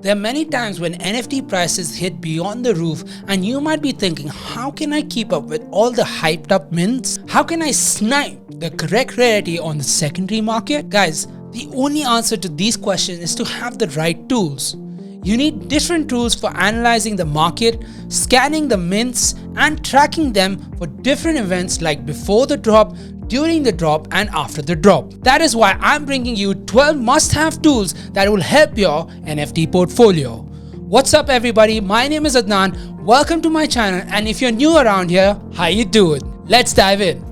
There are many times when NFT prices hit beyond the roof and you might be thinking, how can I keep up with all the hyped up mints? How can I snipe the correct rarity on the secondary market? Guys, the only answer to these questions is to have the right tools. You need different tools for analyzing the market, scanning the mints and tracking them for different events like before the drop, during the drop and after the drop. That is why I'm bringing you 12 must-have tools that will help your NFT portfolio. What's up everybody, my name is Adnan, welcome to my channel, and if you're new around here, how you doing? Let's dive in.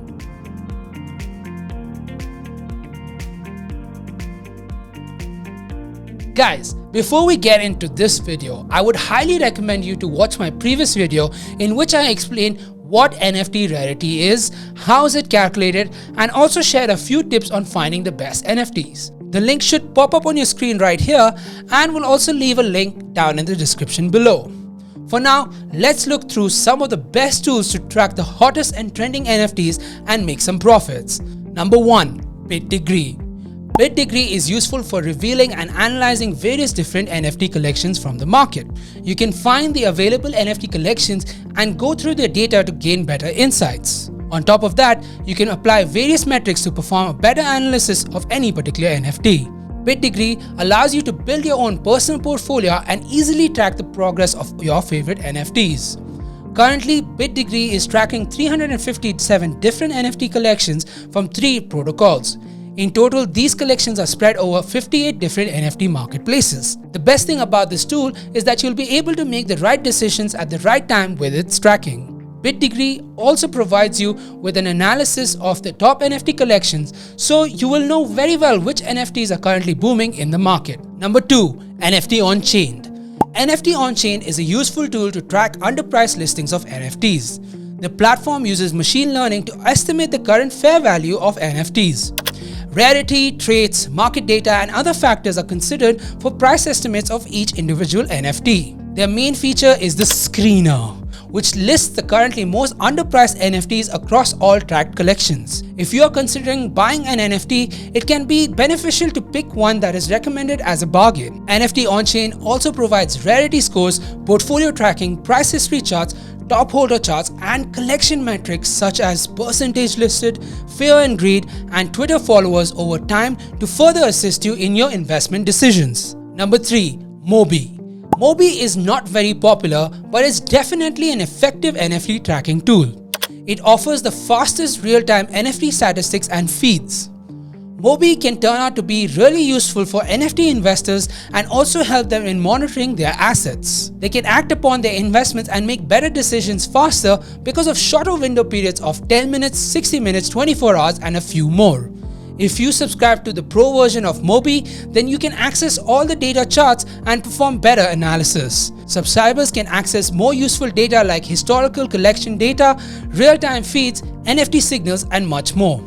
Guys, before we get into this video, I would highly recommend you to watch my previous video in which I explain what NFT Rarity is, how is it calculated, and also shared a few tips on finding the best NFTs. The link should pop up on your screen right here, and we'll also leave a link down in the description below. For now, let's look through some of the best tools to track the hottest and trending NFTs and make some profits. Number 1. BitDegree. BitDegree is useful for revealing and analyzing various different NFT collections from the market. You can find the available NFT collections and go through their data to gain better insights. On top of that, you can apply various metrics to perform a better analysis of any particular NFT. BitDegree allows you to build your own personal portfolio and easily track the progress of your favorite NFTs. Currently, BitDegree is tracking 357 different NFT collections from 3 protocols. In total, these collections are spread over 58 different NFT marketplaces. The best thing about this tool is that you'll be able to make the right decisions at the right time with its tracking. BitDegree also provides you with an analysis of the top NFT collections, so you will know very well which NFTs are currently booming in the market. Number 2. NFT OnChained. NFT OnChained is a useful tool to track underpriced listings of NFTs. The platform uses machine learning to estimate the current fair value of NFTs. Rarity, traits, market data and other factors are considered for price estimates of each individual NFT. Their main feature is the screener, which lists the currently most underpriced NFTs across all tracked collections. If you are considering buying an NFT, it can be beneficial to pick one that is recommended as a bargain. NFT OnChained also provides rarity scores, portfolio tracking, price history charts, top holder charts and collection metrics such as percentage listed, fear and greed and Twitter followers over time to further assist you in your investment decisions. Number 3. Moby. Moby is not very popular, but it's definitely an effective NFT tracking tool. It offers the fastest real-time NFT statistics and feeds. Moby can turn out to be really useful for NFT investors and also help them in monitoring their assets. They can act upon their investments and make better decisions faster because of shorter window periods of 10 minutes, 60 minutes, 24 hours and a few more. If you subscribe to the pro version of Moby, then you can access all the data charts and perform better analysis. Subscribers can access more useful data like historical collection data, real-time feeds, NFT signals and much more.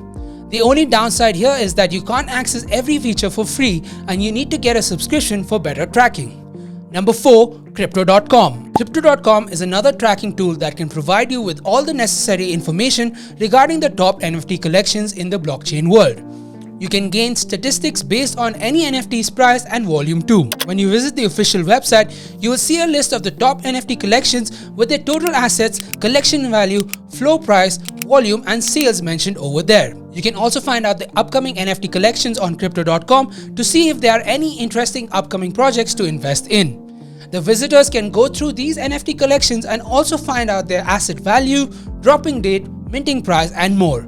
The only downside here is that you can't access every feature for free and you need to get a subscription for better tracking. Number 4. Crypto.com. Crypto.com is another tracking tool that can provide you with all the necessary information regarding the top NFT collections in the blockchain world. You can gain statistics based on any NFT's price and volume too. When you visit the official website, you will see a list of the top NFT collections with their total assets, collection value, flow price, volume and sales mentioned over there. You can also find out the upcoming NFT collections on Crypto.com to see if there are any interesting upcoming projects to invest in. The visitors can go through these NFT collections and also find out their asset value, dropping date, minting price and more.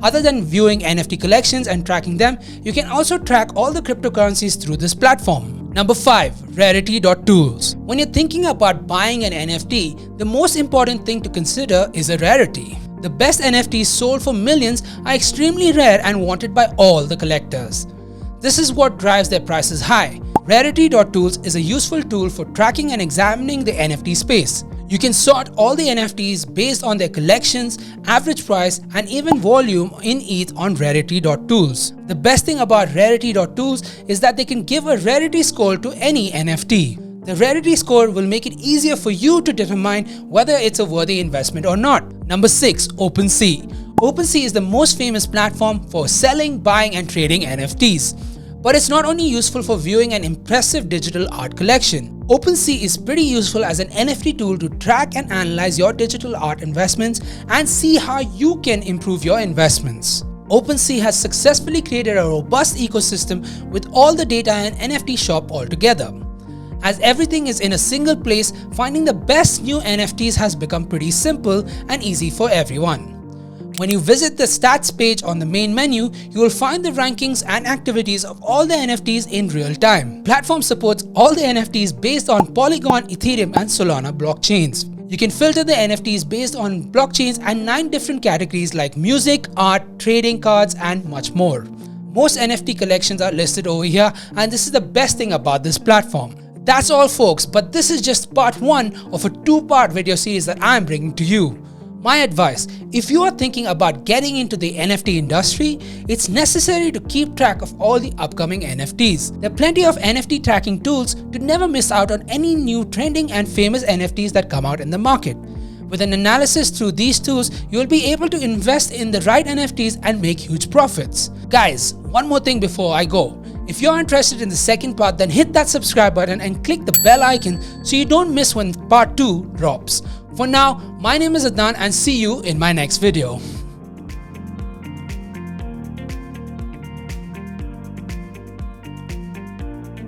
Other than viewing NFT collections and tracking them, you can also track all the cryptocurrencies through this platform. Number 5. Rarity.tools. When you're thinking about buying an NFT, the most important thing to consider is a rarity. The best NFTs sold for millions are extremely rare and wanted by all the collectors. This is what drives their prices high. Rarity.tools is a useful tool for tracking and examining the NFT space. You can sort all the NFTs based on their collections, average price and even volume in ETH on Rarity.tools. The best thing about Rarity.tools is that they can give a rarity score to any NFT. The rarity score will make it easier for you to determine whether it's a worthy investment or not. Number 6. OpenSea. OpenSea is the most famous platform for selling, buying and trading NFTs. But it's not only useful for viewing an impressive digital art collection. OpenSea is pretty useful as an NFT tool to track and analyze your digital art investments and see how you can improve your investments. OpenSea has successfully created a robust ecosystem with all the data and NFT shop all together. As everything is in a single place, finding the best new NFTs has become pretty simple and easy for everyone. When you visit the stats page on the main menu, you will find the rankings and activities of all the NFTs in real time. Platform supports all the NFTs based on Polygon, Ethereum and Solana blockchains. You can filter the NFTs based on blockchains and 9 different categories like music, art, trading cards and much more. Most NFT collections are listed over here, and this is the best thing about this platform. That's all folks, but this is just part 1 of a 2-part video series that I'm bringing to you. My advice, if you are thinking about getting into the NFT industry, it's necessary to keep track of all the upcoming NFTs. There are plenty of NFT tracking tools to never miss out on any new trending and famous NFTs that come out in the market. With an analysis through these tools, you will be able to invest in the right NFTs and make huge profits. Guys, one more thing before I go. If you're interested in the second part, then hit that subscribe button and click the bell icon so you don't miss when part 2 drops. For now, my name is Adnan and see you in my next video.